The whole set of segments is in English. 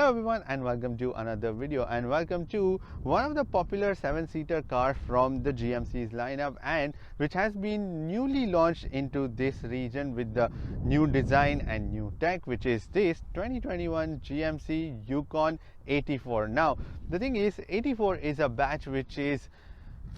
Hello everyone and welcome to another video, and welcome to one of the popular 7-seater car from the GMC's lineup, and which has been newly launched into this region with the new design and new tech, which is this 2021 GMC Yukon AT4. Now the thing is, AT4 is a batch which is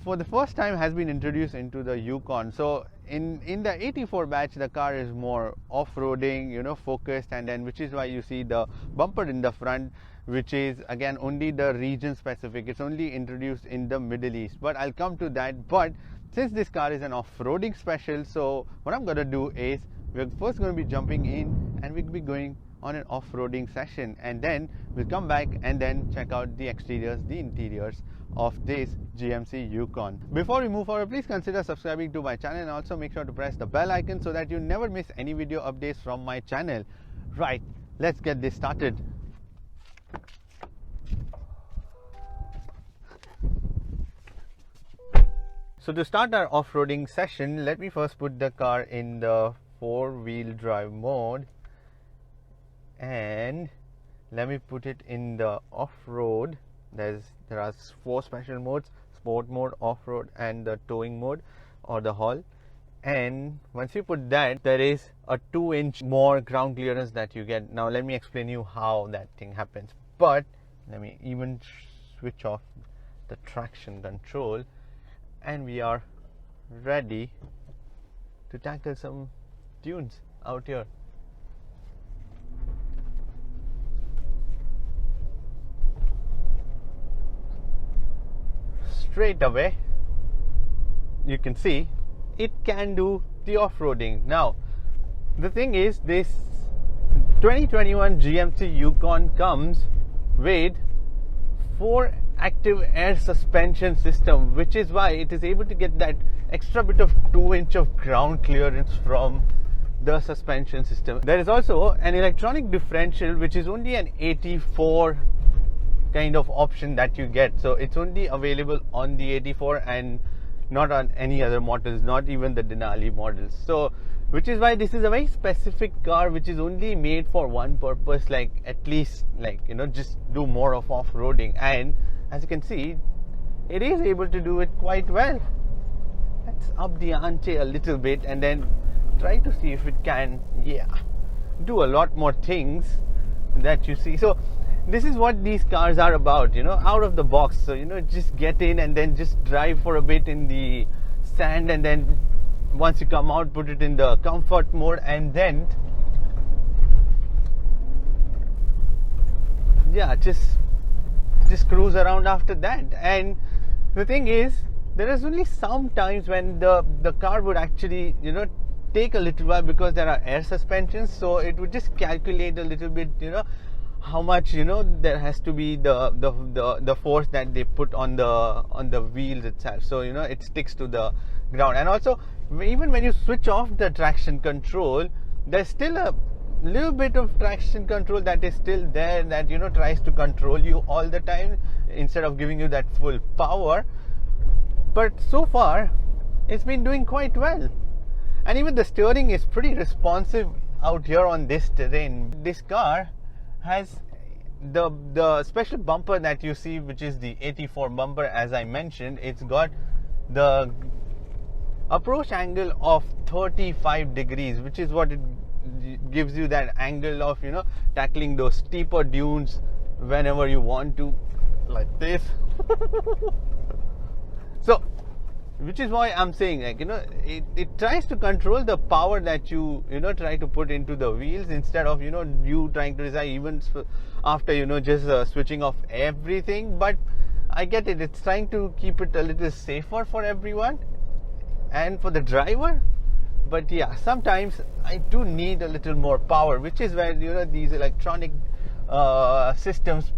for the first time has been introduced into the Yukon. So in the AT4 batch, the car is more off-roading, focused, and then which is why you see the bumper in the front, which is again only the region specific. It's only introduced in the Middle East, but I'll come to that. But since this car is an off-roading special, so what I'm going to do is we're first going to be jumping in and we'll be going on an off-roading session, and then we'll come back and then check out the exteriors, the interiors of this GMC Yukon. Before we move forward, please consider subscribing to my channel and also make sure to press the bell icon so that you never miss any video updates from my channel. Right, let's get this started. So to start our off-roading session, let me first put the car in the 4-wheel drive mode, and let me put it in the off-road. There are 4 special modes: sport mode, off-road, and the towing mode or the haul. And once you put that, there is a 2-inch more ground clearance that you get. Now let me explain you how that thing happens, but let me even switch off the traction control, and we are ready to tackle some tunes out here. Straight away you can see it can do the off-roading. Now the thing is, this 2021 GMC Yukon comes with 4 active air suspension system, which is why it is able to get that extra bit of 2-inch of ground clearance from the suspension system. There is also an electronic differential, which is only an 84 kind of option that you get. So it's only available on the 84 and not on any other models, not even the Denali models. So which is why this is a very specific car which is only made for one purpose, like at least just do more of off-roading. And as you can see, it is able to do it quite well. Let's up the ante a little bit and then try to see if it can do a lot more things that you see. So this is what these cars are about, out of the box. So just get in and then just drive for a bit in the sand, and then once you come out, put it in the comfort mode, and then just cruise around after that. And the thing is, there is only some times when the car would actually take a little while, because there are air suspensions, so it would just calculate a little bit how much there has to be the force that they put on the wheels itself, so it sticks to the ground. And also, even when you switch off the traction control, there's still a little bit of traction control that is still there, that tries to control you all the time instead of giving you that full power. But so far it's been doing quite well, and even the steering is pretty responsive out here on this terrain. This car has the special bumper that you see, which is the AT4 bumper. As I mentioned, it's got the approach angle of 35 degrees, which is what it gives you, that angle of tackling those steeper dunes whenever you want to, like this. So which is why I'm saying, it tries to control the power that you try to put into the wheels, instead of you trying to decide even after just switching off everything. But I get it, it's trying to keep it a little safer for everyone and for the driver. But yeah, sometimes I do need a little more power, which is where these electronic systems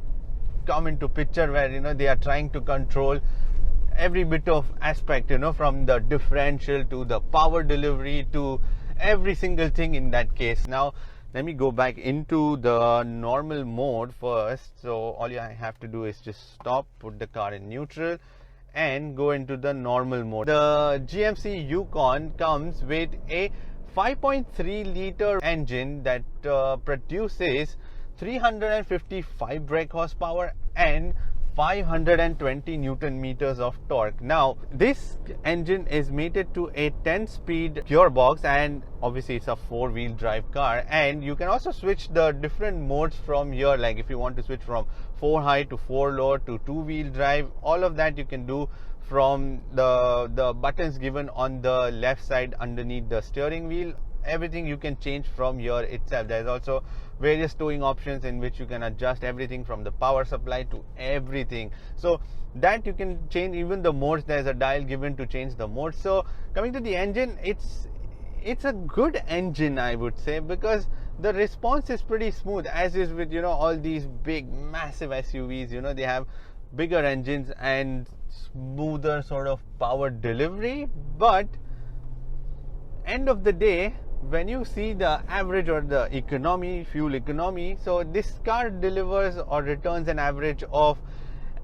come into picture, where they are trying to control every bit of aspect, from the differential to the power delivery to every single thing in that case. Now let me go back into the normal mode first. So all you have to do is just stop, put the car in neutral, and go into the normal mode. The GMC Yukon comes with a 5.3 liter engine that produces 355 brake horsepower and 520 Newton meters of torque. Now, this engine is mated to a 10-speed gearbox, and obviously it's a 4-wheel drive car, and you can also switch the different modes from here. Like if you want to switch from 4 high to 4 low to 2-wheel drive, all of that you can do from the buttons given on the left side underneath the steering wheel. Everything you can change from here itself. There's also various towing options in which you can adjust everything from the power supply to everything, so that you can change even the modes. There's a dial given to change the mode. So coming to the engine, it's a good engine, I would say, because the response is pretty smooth, as is with all these big massive SUVs. They have bigger engines and smoother sort of power delivery, but end of the day, when you see the average or the fuel economy, so this car delivers or returns an average of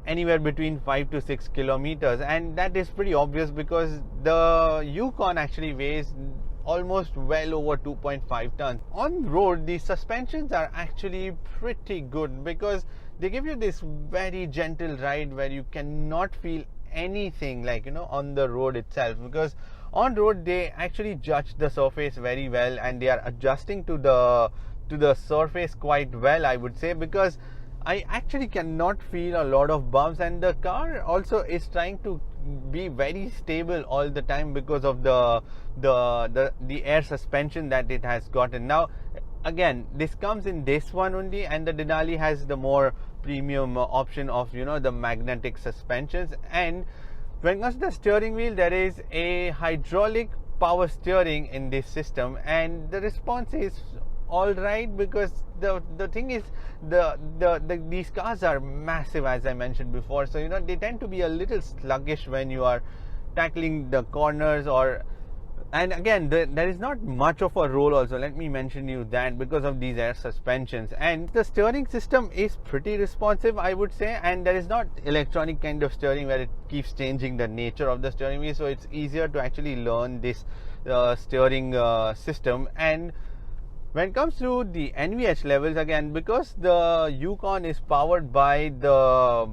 anywhere between 5 to 6 kilometers, and that is pretty obvious because the Yukon actually weighs almost well over 2.5 tons. On road, the suspensions are actually pretty good because they give you this very gentle ride where you cannot feel anything like on the road itself, because on road they actually judge the surface very well and they are adjusting to the surface quite well, I would say, because I actually cannot feel a lot of bumps, and the car also is trying to be very stable all the time because of the air suspension that it has gotten. Now again, this comes in this one only, and the Denali has the more premium option of the magnetic suspensions. And when it comes to the steering wheel, there is a hydraulic power steering in this system, and the response is all right, because the thing is these cars are massive, as I mentioned before, so they tend to be a little sluggish when you are tackling the corners, and again there is not much of a roll also, let me mention you that, because of these air suspensions. And the steering system is pretty responsive, I would say, and there is not electronic kind of steering where it keeps changing the nature of the steering wheel, so it's easier to actually learn this steering system. And when it comes to the NVH levels, again, because the Yukon is powered by the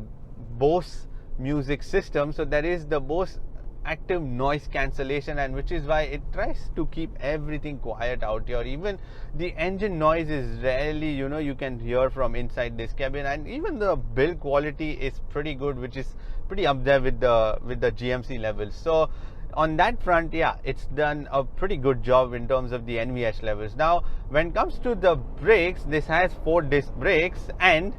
Bose music system, so there is the Bose active noise cancellation, and which is why it tries to keep everything quiet out here. Even the engine noise is rarely you can hear from inside this cabin, and even the build quality is pretty good, which is pretty up there with the GMC levels. So on that front, yeah, it's done a pretty good job in terms of the NVH levels. Now when it comes to the brakes, this has 4-disc brakes, and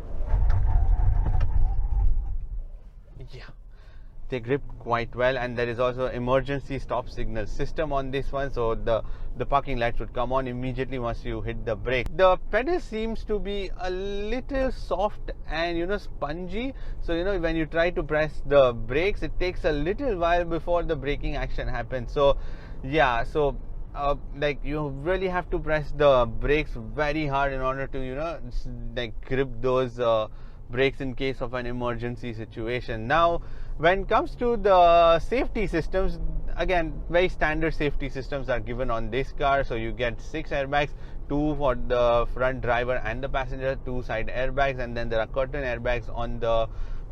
yeah, they grip quite well, and there is also emergency stop signal system on this one, so the parking lights would come on immediately once you hit the brake. The pedal seems to be a little soft and spongy, so when you try to press the brakes, it takes a little while before the braking action happens. So yeah, so like you really have to press the brakes very hard in order to grip those brakes in case of an emergency situation. Now when it comes to the safety systems, again, very standard safety systems are given on this car. So you get 6 airbags, 2 for the front driver and the passenger, 2 side airbags, and then there are curtain airbags on the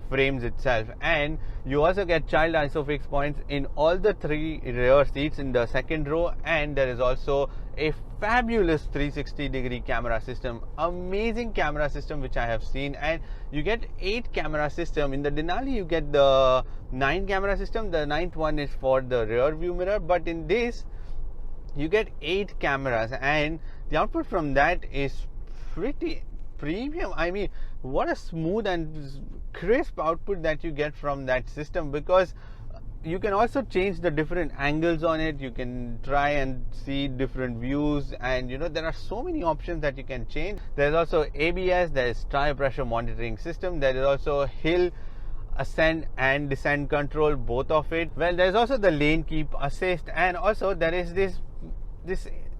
frames itself. And you also get child isofix points in all the 3 rear seats in the second row, and there is also a fabulous 360-degree camera system, amazing camera system which I have seen. And you get 8 camera system. In the Denali you get the 9 camera system, the 9th one is for the rear view mirror, but in this you get 8 cameras, and the output from that is pretty premium. I mean, what a smooth and crisp output that you get from that system, because you can also change the different angles on it. You can try and see different views, and there are so many options that you can change. There's also ABS, there is tire pressure monitoring system, there is also hill ascent and descent control, both of it. Well, there's also the lane keep assist, and also there is this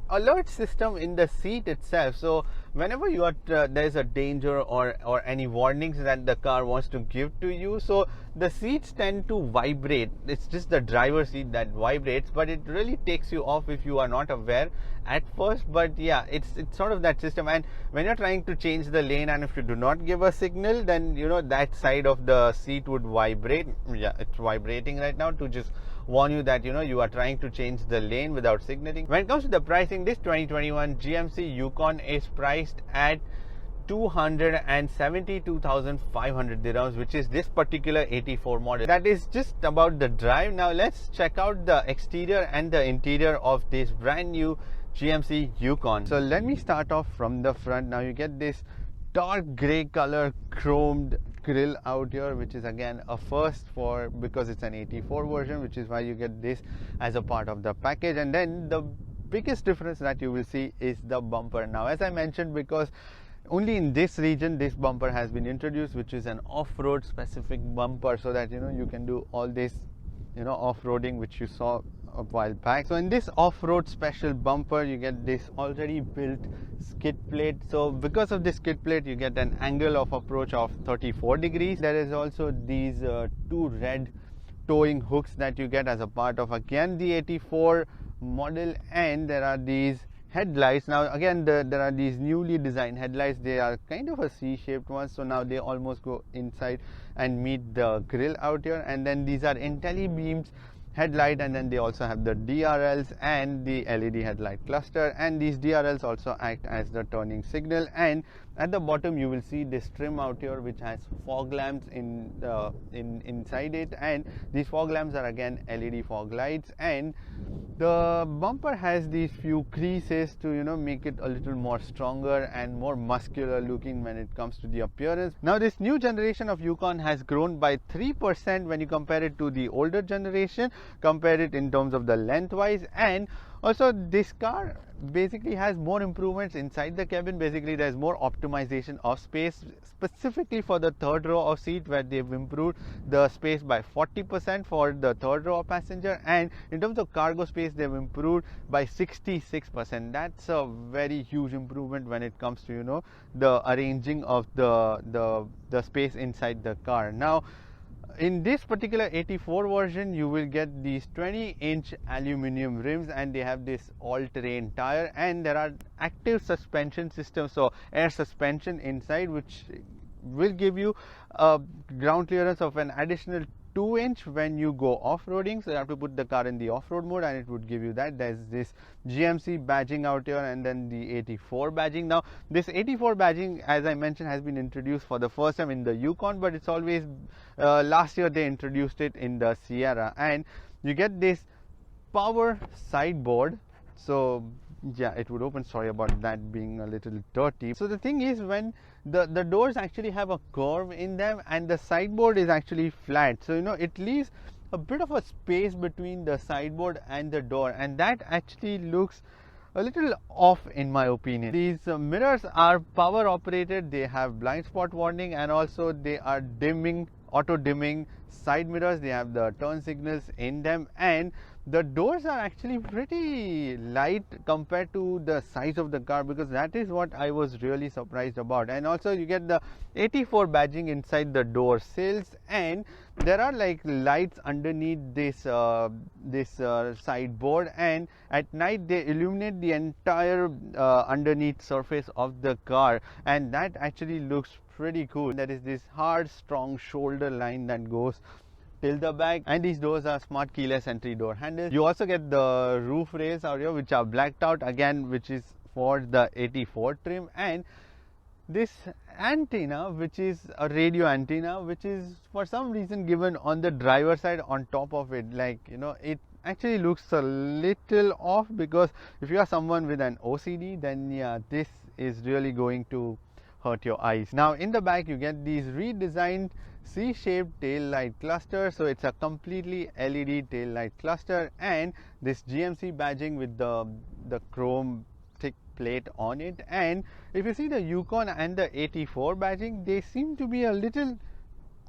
alert system in the seat itself. So whenever you are there's a danger or any warnings that the car wants to give to you, so the seats tend to vibrate. It's just the driver's seat that vibrates, but it really takes you off if you are not aware. at first, but yeah, it's sort of that system. And when you're trying to change the lane, and if you do not give a signal, then that side of the seat would vibrate. Yeah, it's vibrating right now to just warn you that you are trying to change the lane without signaling. When it comes to the pricing, this 2021 GMC Yukon is priced at 272,500 dirhams, which is this particular 84 model. That is just about the drive. Now let's check out the exterior and the interior of this brand new GMC Yukon. So let me start off from the front. Now you get this dark grey color chromed grille out here, which is again a first because it's an 84 version, which is why you get this as a part of the package. And then the biggest difference that you will see is the bumper. Now, as I mentioned, because only in this region this bumper has been introduced, which is an off-road specific bumper, so that you can do all this off-roading which you saw a while back. So in this off-road special bumper, you get this already built skid plate. So because of this skid plate, you get an angle of approach of 34 degrees. There is also these two red towing hooks that you get as a part of again the 84 model, and there are these headlights. Now again, there are these newly designed headlights. They are kind of a C-shaped ones, so now they almost go inside and meet the grille out here. And then these are IntelliBeams headlight, and then they also have the DRLs and the LED headlight cluster, and these DRLs also act as the turning signal. And at the bottom you will see this trim out here which has fog lamps inside it, and these fog lamps are again LED fog lights. And the bumper has these few creases to make it a little more stronger and more muscular looking when it comes to the appearance. Now this new generation of Yukon has grown by 3% when you compare it to the older generation, compare it in terms of the lengthwise. And also this car basically has more improvements inside the cabin. Basically there's more optimization of space, specifically for the third row of seat, where they've improved the space by 40% for the third row of passenger, and in terms of cargo space they've improved by 66%. That's a very huge improvement when it comes to the arranging of the space inside the car. Now in this particular 84 version, you will get these 20-inch aluminum rims, and they have this all-terrain tire, and there are active suspension systems, so air suspension inside, which will give you a ground clearance of an additional 2-inch when you go off-roading. So you have to put the car in the off-road mode and it would give you that. There's this GMC badging out here, and then the 84 badging. Now this 84 badging, as I mentioned, has been introduced for the first time in the Yukon, but it's always last year they introduced it in the Sierra. And you get this power sideboard. So yeah, it would open. Sorry about that being a little dirty. So the thing is, when the doors actually have a curve in them and the sideboard is actually flat, so it leaves a bit of a space between the sideboard and the door, and that actually looks a little off in my opinion. These mirrors are power operated, they have blind spot warning, and also they are auto dimming side mirrors. They have the turn signals in them, and the doors are actually pretty light compared to the size of the car, because that is what I was really surprised about. And also you get the 84 badging inside the door sills, and there are like lights underneath this sideboard, and at night they illuminate the entire underneath surface of the car, and that actually looks pretty cool. There is this hard strong shoulder line that goes till the back, and these doors are smart keyless entry door handles. You also get the roof rails out here which are blacked out again, which is for the 84 trim, and this antenna, which is a radio antenna, which is for some reason given on the driver side on top of it. Like it actually looks a little off, because if you are someone with an OCD, then yeah, this is really going to hurt your eyes. Now in the back you get these redesigned C-shaped tail light cluster, so it's a completely LED tail light cluster, and this GMC badging with the chrome thick plate on it. And if you see the Yukon and the 84 badging, they seem to be a little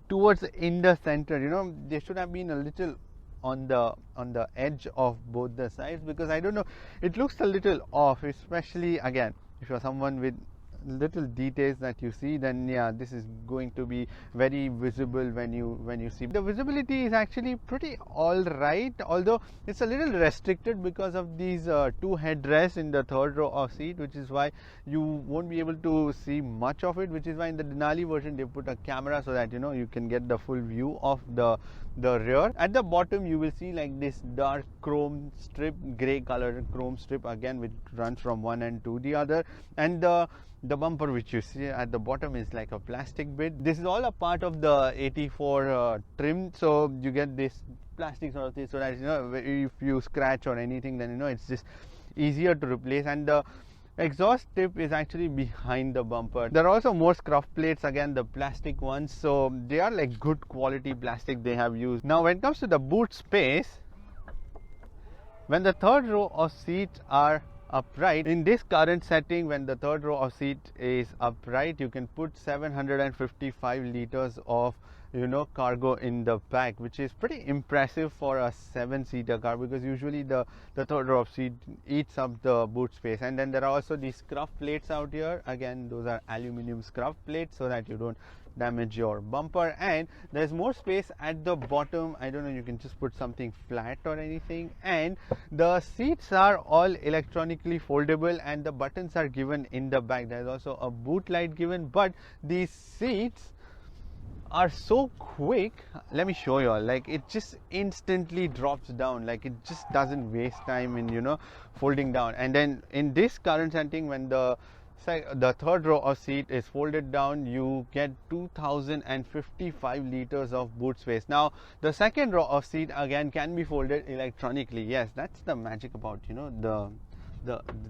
towards in the center. They should have been a little on the edge of both the sides, because I don't know, it looks a little off, especially again if you're someone with little details that you see, then yeah, this is going to be very visible when you see. The visibility is actually pretty all right, although it's a little restricted because of these two headrests in the third row of seat, which is why you won't be able to see much of it, which is why in the Denali version they put a camera so that you can get the full view of the rear. At the bottom you will see like this dark chrome strip, grey colored chrome strip again, which runs from one end to the other, and the bumper which you see at the bottom is like a plastic bit. This is all a part of the AT4 trim, so you get this plastic sort of thing, so that if you scratch or anything, then it's just easier to replace. And the exhaust tip is actually behind the bumper. There are also more scuff plates, again the plastic ones, so they are like good quality plastic they have used. Now when it comes to the boot space, when the third row of seats are upright, in this current setting, when the third row of seat is upright, you can put 755 liters of cargo in the back, which is pretty impressive for a 7-seater car, because usually the third row of seat eats up the boot space. And then there are also these scuff plates out here. Again, those are aluminum scuff plates so that you don't damage your bumper. And there's more space at the bottom. I don't know, you can just put something flat or anything. And the seats are all electronically foldable, and the buttons are given in the back. There's also a boot light given, but these seats are so quick. Let me show you all. Like, it just instantly drops down, like it just doesn't waste time in folding down. And then in this current setting, when the third row of seat is folded down, you get 2055 liters of boot space. Now the second row of seat again can be folded electronically. Yes, that's the magic about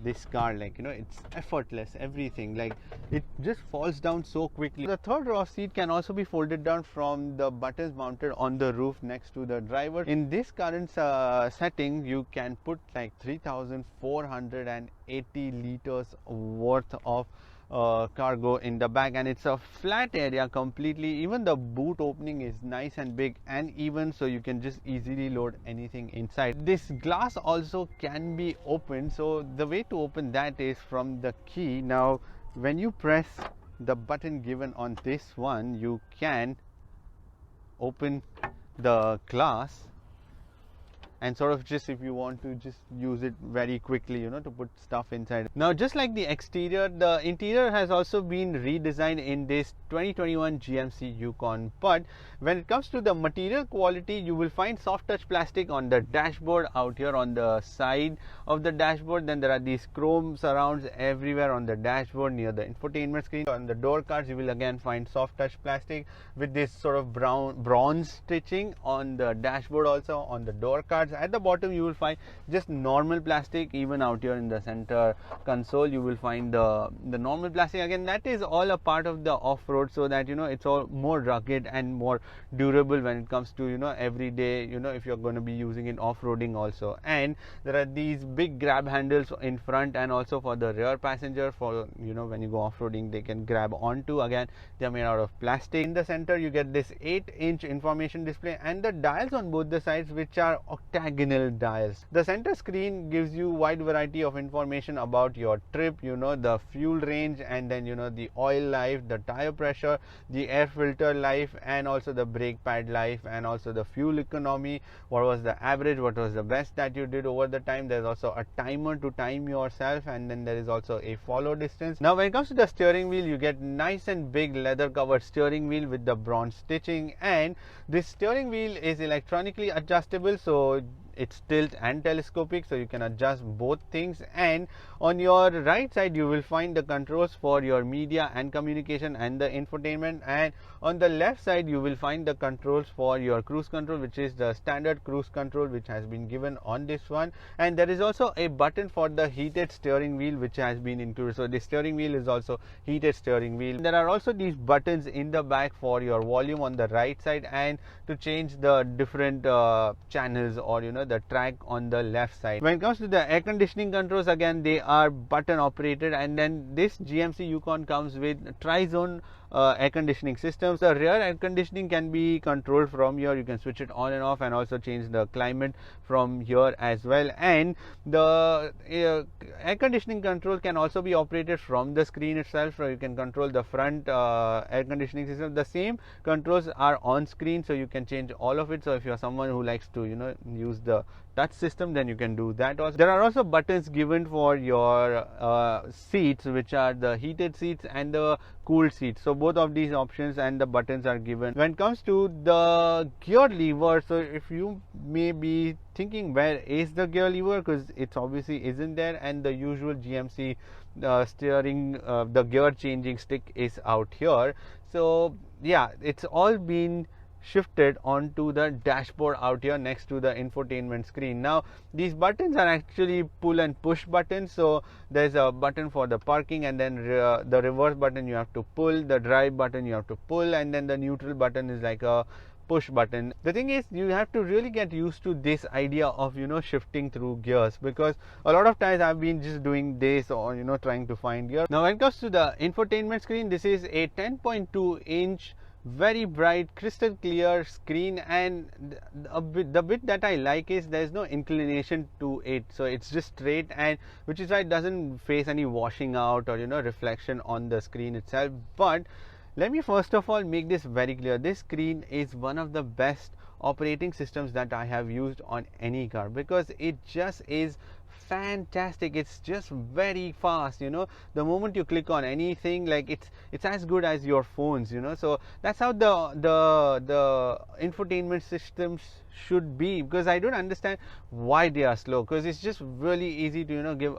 this car, like it's effortless, everything, like it just falls down so quickly. The third row of seat can also be folded down from the buttons mounted on the roof next to the driver. In this current setting, you can put like 3480 liters worth of cargo in the back, and it's a flat area completely. Even the boot opening is nice and big and even, so you can just easily load anything inside. This glass also can be opened, so the way to open that is from the key. Now when you press the button given on this one, you can open the glass and sort of just, if you want to just use it very quickly, to put stuff inside. Now just like the exterior, the interior has also been redesigned in this 2021 GMC Yukon. But when it comes to the material quality, you will find soft touch plastic on the dashboard out here on the side of the dashboard. Then there are these chrome surrounds everywhere on the dashboard near the infotainment screen. On the door cards, you will again find soft touch plastic with this sort of bronze stitching on the dashboard, also on the door cards. At the bottom you will find just normal plastic. Even out here in the center console you will find the normal plastic. Again, that is all a part of the off-road, so that it's all more rugged and more durable when it comes to everyday, if you're going to be using it off-roading also. And there are these big grab handles in front and also for the rear passenger, for when you go off-roading they can grab onto. Again, they are made out of plastic. In the center you get this 8-inch information display and the dials on both the sides, which are octagonal dials. The center screen gives you wide variety of information about your trip, the fuel range, and then the oil life, the tire pressure, the air filter life, and also the brake pad life, and also the fuel economy, what was the average, what was the best that you did over the time. There's also a timer to time yourself, and then there is also a follow distance. Now when it comes to the steering wheel, you get nice and big leather covered steering wheel with the bronze stitching, and this steering wheel is electronically adjustable, so it's tilt and telescopic, so you can adjust both things. And on your right side you will find the controls for your media and communication and the infotainment, and on the left side you will find the controls for your cruise control, which is the standard cruise control which has been given on this one. And there is also a button for the heated steering wheel which has been included, so the steering wheel is also heated steering wheel. There are also these buttons in the back for your volume on the right side, and to change the different channels, or the track on the left side. When it comes to the air conditioning controls, again they are button operated. And then this GMC Yukon comes with tri-zone air conditioning systems. The rear air conditioning can be controlled from here. You can switch it on and off, and also change the climate from here as well. And the air conditioning control can also be operated from the screen itself. So you can control the front air conditioning system. The same controls are on screen, so you can change all of it. So if you're someone who likes to use the touch system, then you can do that also. There are also buttons given for your seats, which are the heated seats and the cooled seats. So both of these options and the buttons are given. When it comes to the gear lever, so if you may be thinking where is the gear lever, because it's obviously isn't there, and the usual GMC steering the gear changing stick is out here. So yeah, it's all been shifted onto the dashboard out here next to the infotainment screen. Now these buttons are actually pull and push buttons. So there's a button for the parking, and then the reverse button you have to pull, the drive button you have to pull, and then the neutral button is like a push button. The thing is, you have to really get used to this idea of shifting through gears, because a lot of times I've been just doing this or trying to find gear. Now when it comes to the infotainment screen, this is a 10.2 inch very bright crystal clear screen, and the bit that I like is there's no inclination to it, so it's just straight, and which is why it doesn't face any washing out or reflection on the screen itself. But let me first of all make this very clear. This screen is one of the best operating systems that I have used on any car, because it just is fantastic. It's just very fast. The moment you click on anything, like it's as good as your phones. So that's how the infotainment systems should be, because I don't understand why they are slow, because it's just really easy to give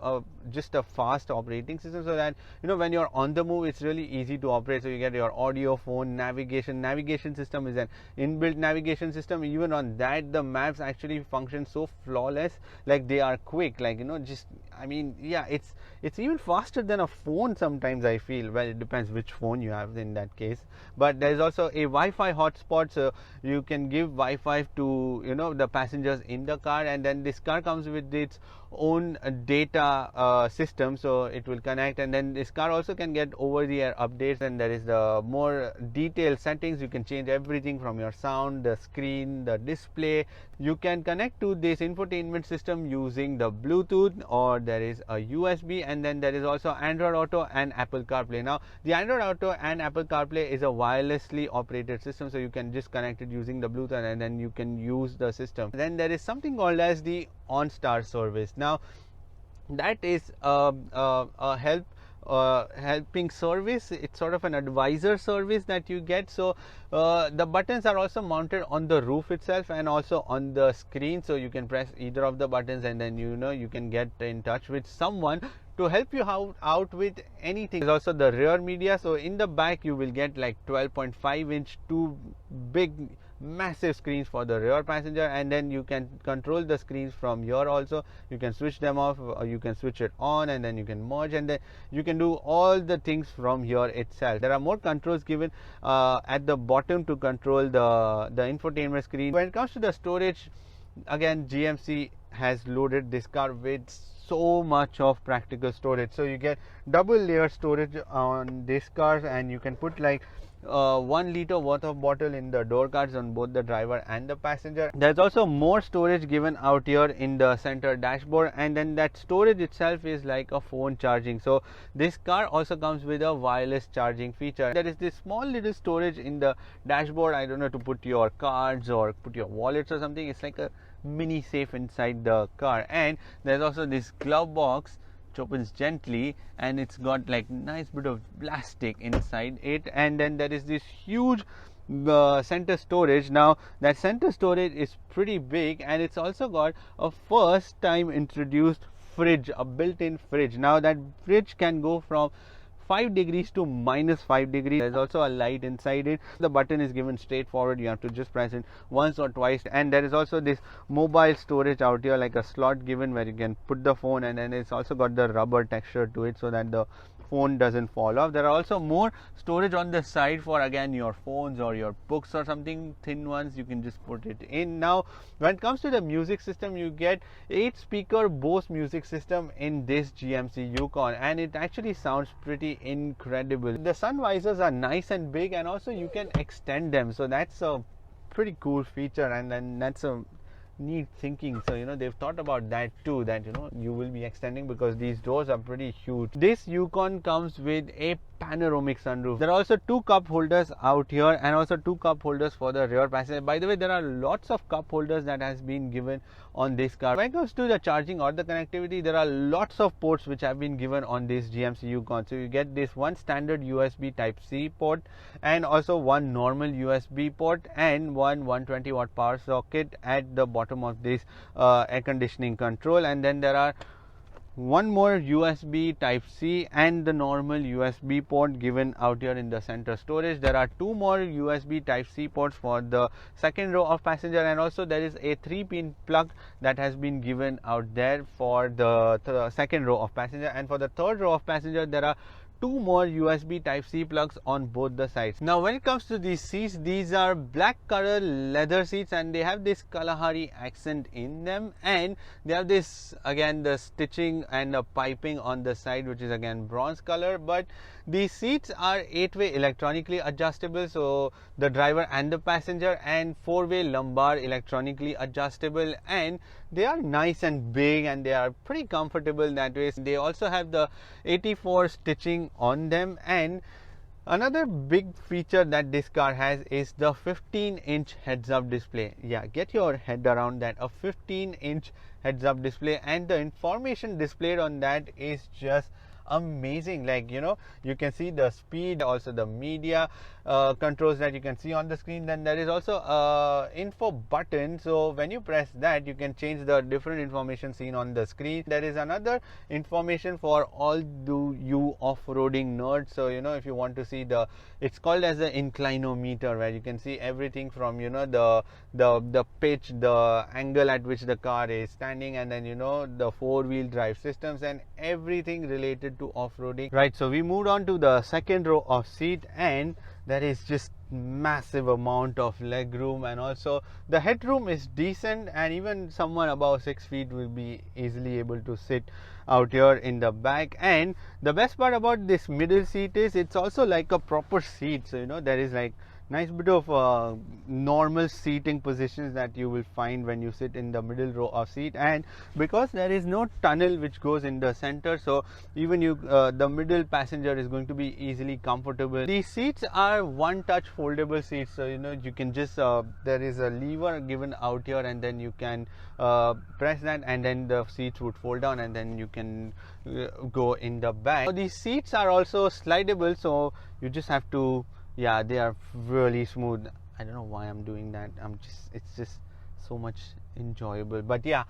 just a fast operating system, so that when you're on the move, it's really easy to operate. So you get your audio, phone, navigation system is an inbuilt navigation system. Even on that, the maps actually function so flawless, like they are quick, like it's even faster than a phone sometimes, I feel. Well, it depends which phone you have in that case. But there's also a Wi-Fi hotspot, so you can give Wi-Fi to the passengers in the car, and then this car comes with its own data system, so it will connect. And then this car also can get over the air updates, and there is the more detailed settings. You can change everything from your sound, the screen, the display. You can connect to this infotainment system using the Bluetooth, or there is a USB, and then there is also Android Auto and Apple CarPlay. Now the Android Auto and Apple CarPlay is a wirelessly operated system, so you can just connect it using the Bluetooth, and then you can use the system. Then there is something called as the OnStar service. Now that is a helping service. It's sort of an advisor service that you get. So the buttons are also mounted on the roof itself and also on the screen, so you can press either of the buttons, and then you can get in touch with someone to help you out with anything. There's also the rear media. So in the back you will get like 12.5 inch two big massive screens for the rear passenger, and then you can control the screens from here also. You can switch them off, or you can switch it on, and then you can merge, and then you can do all the things from here itself. There are more controls given at the bottom to control the infotainment screen. When it comes to the storage, again, GMC has loaded this car with so much of practical storage. So you get double layer storage on this car, and you can put like 1 liter worth of bottle in the door cards on both the driver and the passenger. There's also more storage given out here in the center dashboard, and then that storage itself is like a phone charging. So this car also comes with a wireless charging feature. There is this small little storage in the dashboard, I don't know, to put your cards or put your wallets or something. It's like a mini safe inside the car. And there's also this glove box which opens gently, and it's got like nice bit of plastic inside it. And then there is this huge center storage. Now that center storage is pretty big, and it's also got a first time introduced fridge, a built-in fridge. Now that fridge can go from 5 degrees to -5 degrees. There's also a light inside it. The button is given straightforward. You have to just press it once or twice. And there is also this mobile storage out here, like a slot given where you can put the phone, and then it's also got the rubber texture to it, so that the phone doesn't fall off. There are also more storage on the side for again your phones or your books or something, thin ones, you can just put it in. Now when it comes to the music system, you get 8 speaker Bose music system in this GMC Yukon, and it actually sounds pretty incredible. The sun visors are nice and big, and also you can extend them, so that's a pretty cool feature, and then that's a neat thinking. So they've thought about that too, that you will be extending because these doors are pretty huge. This Yukon comes with a panoramic sunroof. There are also 2 cup holders out here, and also 2 cup holders for the rear passenger. By the way, there are lots of cup holders that has been given on this car. When it comes to the charging or the connectivity, there are lots of ports which have been given on this GMC Yukon. So you get this one standard USB type C port, and also one normal USB port, and one 120 watt power socket at the bottom of this air conditioning control. And then there are one more USB type C and the normal USB port given out here in the center storage. There are 2 more USB type C ports for the second row of passenger, and also there is a 3-pin plug that has been given out there for the second row of passenger. And for the third row of passenger, there are 2 more USB type C plugs on both the sides. Now when it comes to these seats, these are black color leather seats, and they have this Kalahari accent in them, and they have this again the stitching and the piping on the side, which is again bronze color. But these seats are 8-way electronically adjustable, so the driver and the passenger, and 4-way lumbar electronically adjustable, and they are nice and big, and they are pretty comfortable that way. They also have the 84 stitching on them. And another big feature that this car has is the 15-inch heads-up display. Yeah, get your head around that, a 15-inch heads-up display, and the information displayed on that is just amazing. Like you can see the speed, also the media controls that you can see on the screen. Then there is also a info button, so when you press that, you can change the different information seen on the screen. There is another information for all you off-roading nerds. So if you want to see it's called as the inclinometer, where you can see everything from the pitch, the angle at which the car is standing, and then the 4-wheel drive systems and everything related to off-roading. Right, so we moved on to the second row of seat, and there is just massive amount of leg room, and also the headroom is decent, and even someone above 6 feet will be easily able to sit out here in the back. And the best part about this middle seat is it's also like a proper seat. So there is like nice bit of normal seating positions that you will find when you sit in the middle row of seat. And because there is no tunnel which goes in the center, so even the middle passenger is going to be easily comfortable. These seats are one-touch foldable seats, so you can just there is a lever given out here, and then you can press that, and then the seats would fold down, and then you can go in the back. Now, these seats are also slidable, so you just have to, yeah, they are really smooth. I don't know why I'm doing that. It's just so much enjoyable. But yeah,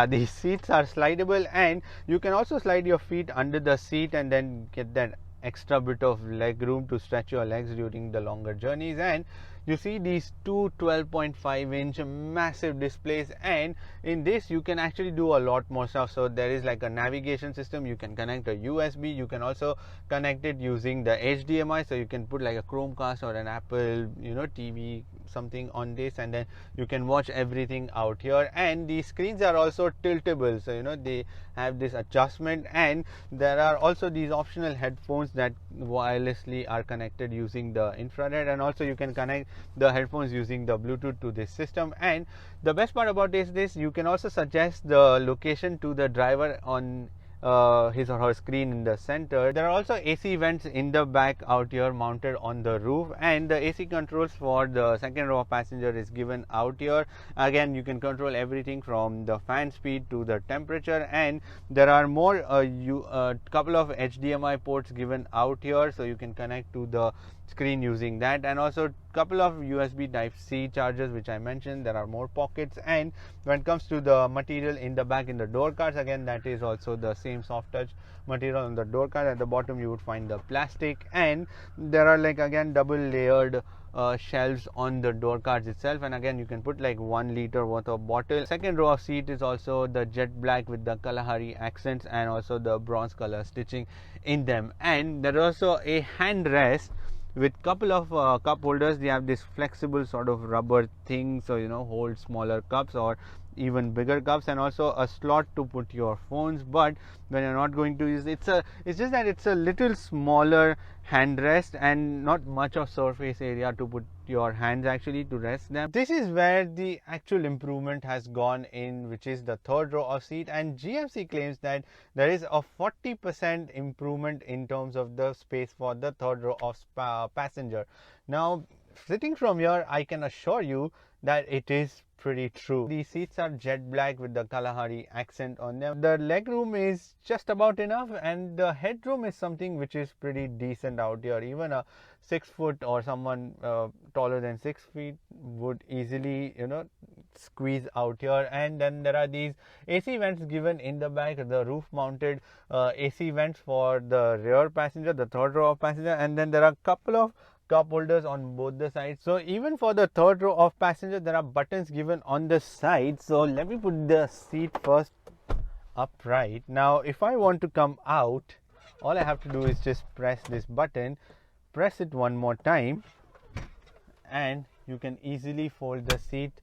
these seats are slidable, and you can also slide your feet under the seat and then get that extra bit of leg room to stretch your legs during the longer journeys. And you see these two 12.5-inch massive displays, and in this you can actually do a lot more stuff. So there is like a navigation system, you can connect a USB, you can also connect it using the HDMI, so you can put like a Chromecast or an Apple TV something on this, and then you can watch everything out here. And the screens are also tiltable, so they have this adjustment, and there are also these optional headphones that wirelessly are connected using the infrared, and also you can connect the headphones using the Bluetooth to this system. And the best part about this you can also suggest the location to the driver on his or her screen in the center. There are also AC vents in the back out here mounted on the roof, and the AC controls for the second row of passenger is given out here. Again, you can control everything from the fan speed to the temperature, and there are more couple of HDMI ports given out here, so you can connect to the screen using that, and also couple of USB type C chargers which I mentioned. There are more pockets, and when it comes to the material in the back in the door cards, again that is also the same soft touch material on the door card. At the bottom you would find the plastic, and there are like again double layered shelves on the door cards itself, and again you can put like 1 liter worth of bottle. Second row of seat is also the jet black with the Kalahari accents and also the bronze color stitching in them, and there is also a handrest with couple of cup holders. They have this flexible sort of rubber thing, so hold smaller cups or even bigger cups, and also a slot to put your phones. But when you're not going to use it's just that it's a little smaller handrest and not much of surface area to put your hands actually to rest them. This is where the actual improvement has gone in, which is the third row of seat, and GMC claims that there is a 40% improvement in terms of the space for the third row of passenger. Now sitting from here, I can assure you that it is pretty true. The seats are jet black with the Kalahari accent on them. The leg room is just about enough, and the headroom is something which is pretty decent out here. Even a 6 foot or someone taller than 6 feet would easily squeeze out here. And then there are these AC vents given in the back, the roof mounted AC vents for the rear passenger, the third row of passenger, and then there are a couple of cup holders on both the sides. So even for the third row of passenger, there are buttons given on the side. So let me put the seat first upright. Now if I want to come out, all I have to do is just press this button, press it one more time, and you can easily fold the seat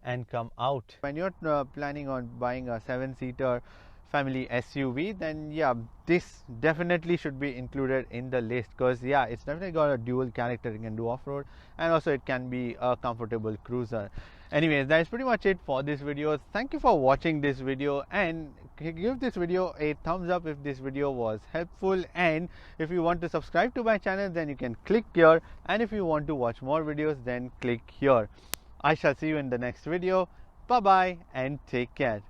and come out. When you're planning on buying a 7-seater family SUV, then yeah, this definitely should be included in the list, because yeah, it's definitely got a dual character. It can do off-road and also it can be a comfortable cruiser. Anyways, that is pretty much it for this video. Thank you for watching this video, and give this video a thumbs up if this video was helpful, and if you want to subscribe to my channel, then you can click here, and if you want to watch more videos, then click here. I shall see you in the next video. Bye bye and take care.